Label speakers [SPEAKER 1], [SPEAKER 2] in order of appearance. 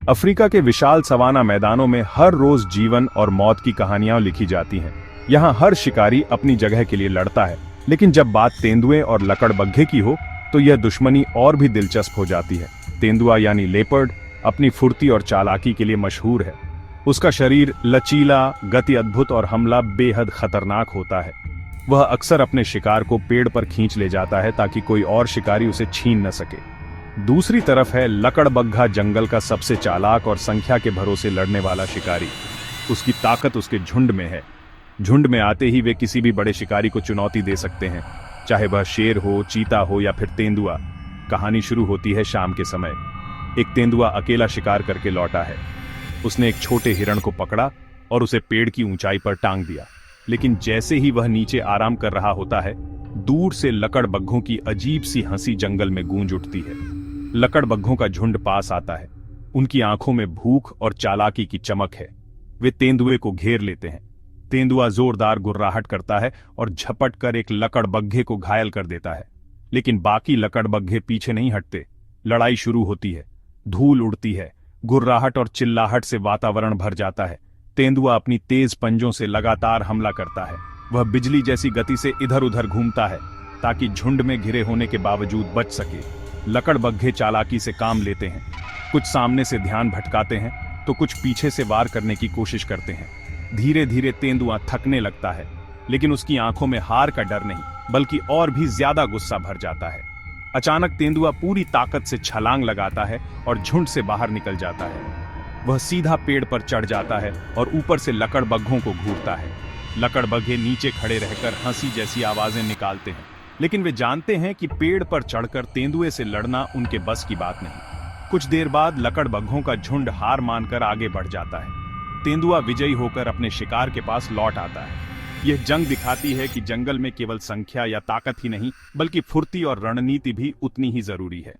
[SPEAKER 1] Africa के विशाल savanna मैदानों में हर रोज जीवन और मौत की कहानियां लिखी जाती हैं। यहाँ हर शिकारी अपनी जगह के लिए लड़ता है, लेकिन जब बात तेंदुए और लकड़बग्घे की हो तो यह दुश्मनी और भी दिलचस्प हो जाती है। तेंदुआ यानी लेपर्ड अपनी फुर्ती और चालाकी के लिए मशहूर है। उसका शरीर लचीला, गति अद्भुत और हमला बेहद खतरनाक होता है। वह अक्सर अपने शिकार को पेड़ पर खींच ले जाता है ताकि कोई और शिकारी उसे छीन न सके। दूसरी तरफ है लकड़बग्घा, जंगल का सबसे चालाक और संख्या के भरोसे लड़ने वाला शिकारी। उसकी ताकत उसके झुंड में है। झुंड में आते ही वे किसी भी बड़े शिकारी को चुनौती दे सकते हैं, चाहे वह शेर हो, चीता हो या फिर तेंदुआ। कहानी शुरू होती है शाम के समय। एक तेंदुआ अकेला शिकार करके लौटा है। उसने एक छोटे हिरण को पकड़ा और उसे पेड़ की ऊंचाई पर टांग दिया, लेकिन जैसे ही वह नीचे आराम कर रहा होता है, दूर से लकड़बग्घों की अजीब सी हंसी जंगल में गूंज उठती है। लकड़बग्घों का झुंड पास आता है। उनकी आंखों में भूख और चालाकी की चमक है। वे तेंदुए को घेर लेते हैं। तेंदुआ जोरदार गुर्राहट करता है और झपट कर एक लकड़बग्घे को घायल कर देता है, लेकिन बाकी लकड़बग्घे पीछे नहीं हटते। लड़ाई शुरू होती है। धूल उड़ती है। गुर्राहट और चिल्लाहट से वातावरण भर जाता है। तेंदुआ अपनी तेज पंजों से लगातार हमला करता है। वह बिजली जैसी गति से इधर उधर घूमता है ताकि झुंड में घिरे होने के बावजूद बच सके। लकड़बग्घे चालाकी से काम लेते हैं। कुछ सामने से ध्यान भटकाते हैं तो कुछ पीछे से वार करने की कोशिश करते हैं। धीरे धीरे तेंदुआ थकने लगता है, लेकिन उसकी आंखों में हार का डर नहीं, बल्कि और भी ज्यादा गुस्सा भर जाता है। अचानक तेंदुआ पूरी ताकत से छलांग लगाता है और झुंड से बाहर निकल जाता है। वह सीधा पेड़ पर चढ़ जाता है और ऊपर से लकड़बग्घों को घूरता है। लकड़बग्घे नीचे खड़े रहकर हंसी जैसी आवाजें निकालते हैं, लेकिन वे जानते हैं कि पेड़ पर चढ़कर तेंदुए से लड़ना उनके बस की बात नहीं। कुछ देर बाद लकड़बग्घों का झुंड हार मानकर आगे बढ़ जाता है। तेंदुआ विजयी होकर अपने शिकार के पास लौट आता है। यह जंग दिखाती है कि जंगल में केवल संख्या या ताकत ही नहीं, बल्कि फुर्ती और रणनीति भी उतनी ही जरूरी है।